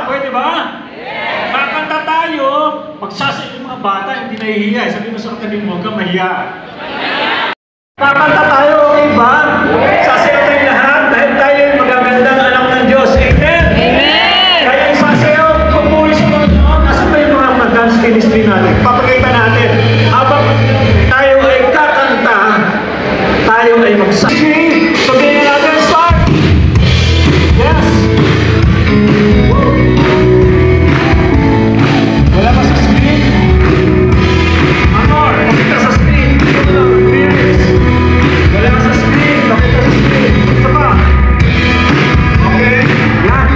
Pwede ba? Yes! Kakanta tayo. Magsasaya yung mga bata, hindi nahihiya. Sabi mo sa katabi mo, huwag kang mahiya. Kakanta tayo, okay ba? Sasayaw tayo lahat dahil tayo yung magagandang anak ng Diyos. Amen? Amen! Kaya yung sasayaw, pumuli sa mga taon. Nasa ba yung mga dance ministry natin? Papakita natin. Habang tayo ay kakanta, tayo ay magsasayaw. Sabihin natin, start! Yes! Wala ba sa screen? Amor, pakita sa screen. Wala ba sa screen? Pakita sa screen. Isa pa. Okay? Yan.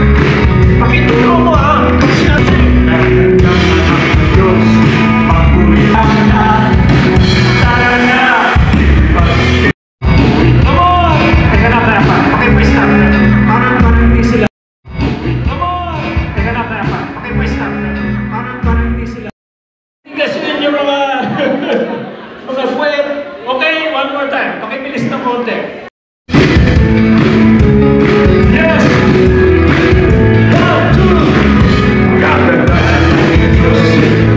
Pakituro mo ha. Nagandang anak ng Diyos. Pagpulihan na. Tara na. Come on! Teka na, pakipwesta. Parang hindi sila. Come on! Teka na, pakipwesta. Parang hindi sila. Kasi yun yung mga mga puwet. Okay, one more time. Pakibilis ng konti. Yes! 1, 2! Magaganda ng Diyos.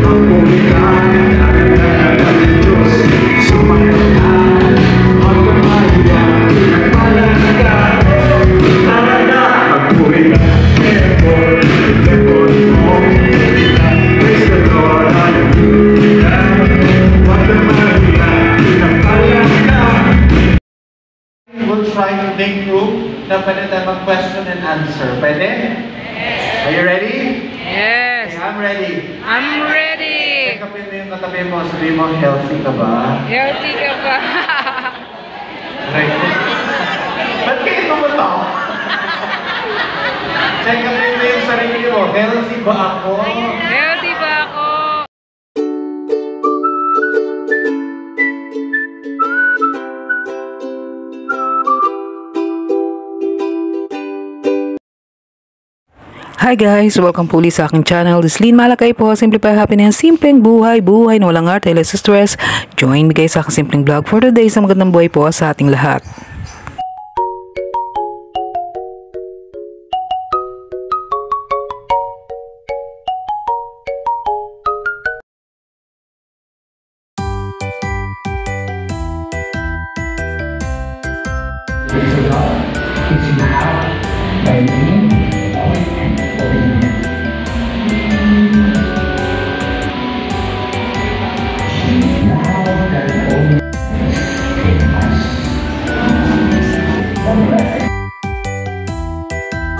Ang pulihan ng Diyos. Sumayaw na. Huwag kang mahiya. Nagpalaga. Tara na. Ang pulihan. Lepon mo. Praise the Lord. Hallelujah. Huwag kang mahiya. Nagpalaga. We'll try to make room na pwede tayo mag-question and answer. Pwede? Yes. Are you ready? Yes. Okay, I'm ready. I'm ready. Check upin mo yung katabi mo. Sabihin mo, healthy ka ba? Healthy ka ba? Right. Ba't kayo tumutaw? Check upin mo yung sarili mo. Healthy ba ako? Healthy ba ako? Hi guys! Welcome po ulit sa aking channel. This is Lynn Malakay po. Simplify Happiness. Simpleng buhay na walang arte, less stress. Join me guys sa aking simpleng vlog for today. Sa magandang buhay po sa ating lahat.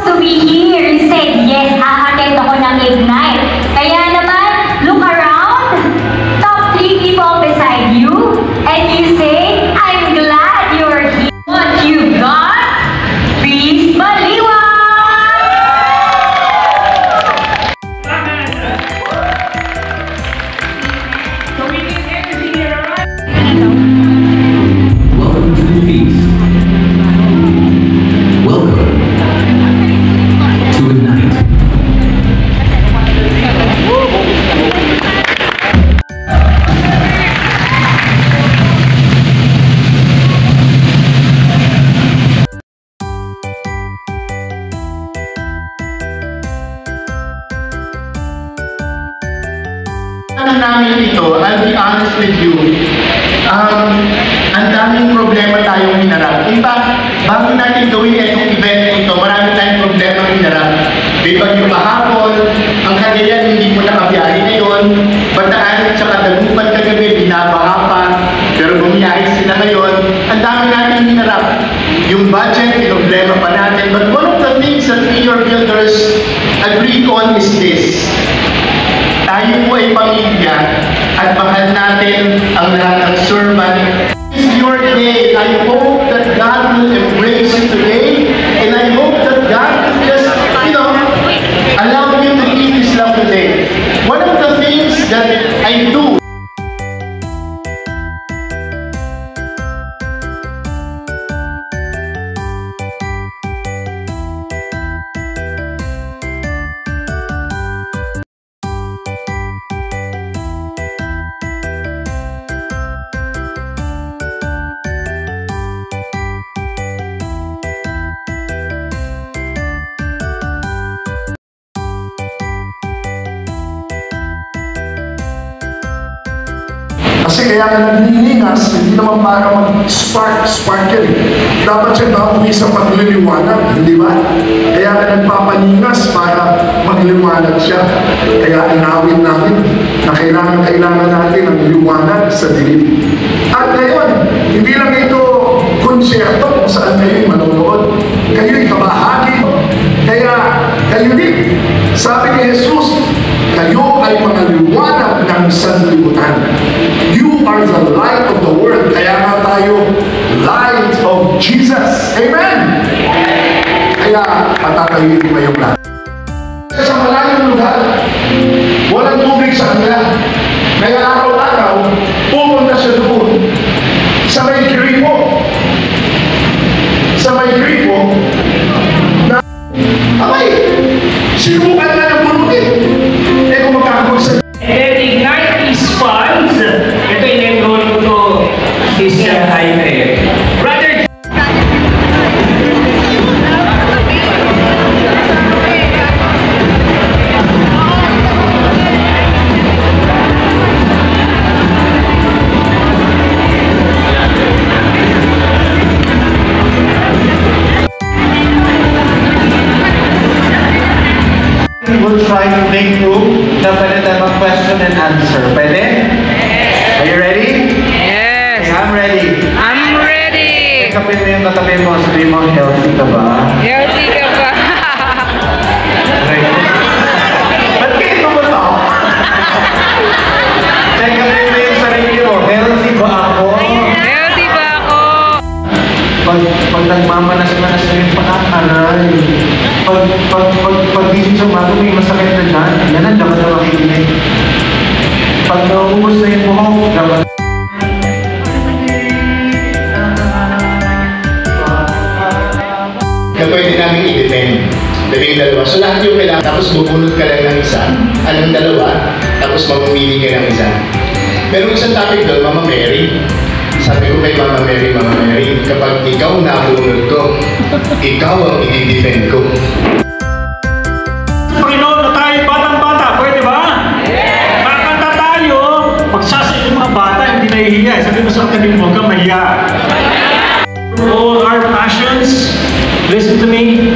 To be here said, yes, a-attend ako ng Ignite. Kaya naman, look around, top 3 people beside you, and you say, I'm glad you're here. What you got? Please baliwan! So we need everything here, alright? Welcome to the feast. Welcome to Ignite. Ano namin ito, I'll be honest with you, ang daming problema tayong hinarap. In fact, bago natin gawin itong event ito, marami tayong problema hinarap. May bagyo kahapon, ang Cagayan hindi mo nakabiyahe ngayon, Bataan at saka Dagupan kagabi, binabaha pa, pero bumiyahe sila ngayon. Ang dami natin hinarap. Yung budget, problema pa natin. But one of the things that we, your builders, agreed on is this. Tayo po ay pamilya at mahal natin ang lahat ng servant. This is your day. I hope that God will embrace you today, and I hope that God will just, allow you to live this love today. One of the things that I do Kasi kaya ka naglilingas, hindi naman para mag-sparkle. Dapat siya nauwi sa pagliliwanag, hindi ba? Kaya ka nagpapaningas para magliwanag siya. Kaya inawit natin na kailangan natin ang liwanag sa dilim. At ngayon, hindi lang ito konserto kung saan kayo'y manonood. Kayo'y kabahagi. Kaya kayo din. Sabi ni Jesus, kayo ay mga liwanag ng sanlibutan. You are the light of the world. Kaya nga tayo, light of Jesus. Amen? Kaya patatayuin mo yung lahat. Sa malayong lugar, walang tubig sa kanila. Kaya araw-araw, pupunta siya doon sa may gripo. Sa may gripo, na abay, sinukan na ng bunutin. Eh kung magkakagod sa Ignite these funds. Ito yung enrolling to his highway. Brother, We'll try to make room na pwede tayo mag-question and answer. Pwede? Are you ready? Yes. Okay, I'm ready. I'm ready. Kapit mo yung katabi mo, sabihin mo, healthy ka ba? Healthy ka ba? Ba't kayo tumutok? Check kapit mo yung sarili mo, healthy ba ako? Healthy ba ako? Pag nagmamanas-manas na yung paa-aray. Pag gising sa umaga, may masakit na dyan. Yan ang dapat na makikinig. Pag nauubos na yung buhok, dapat... Na pwede namin i-defend. Dalawa. So lahat yung kailangan, tapos bubunod ka lang ng isa. Anong dalawa? Tapos mamumili ka ng isa. Pero isang topic doon, Mama Mary. Sabi ko kay Mama Mary, kapag ikaw nabunod ko, ikaw ang i-defend ko. Panginoon na tayo batang-bata, pwede ba? Kakanta tayo, magsasay yung mga bata, hindi nahihiya. Sabi mo sa katabi mo, huwag kang mahiya. All our passions, listen to me,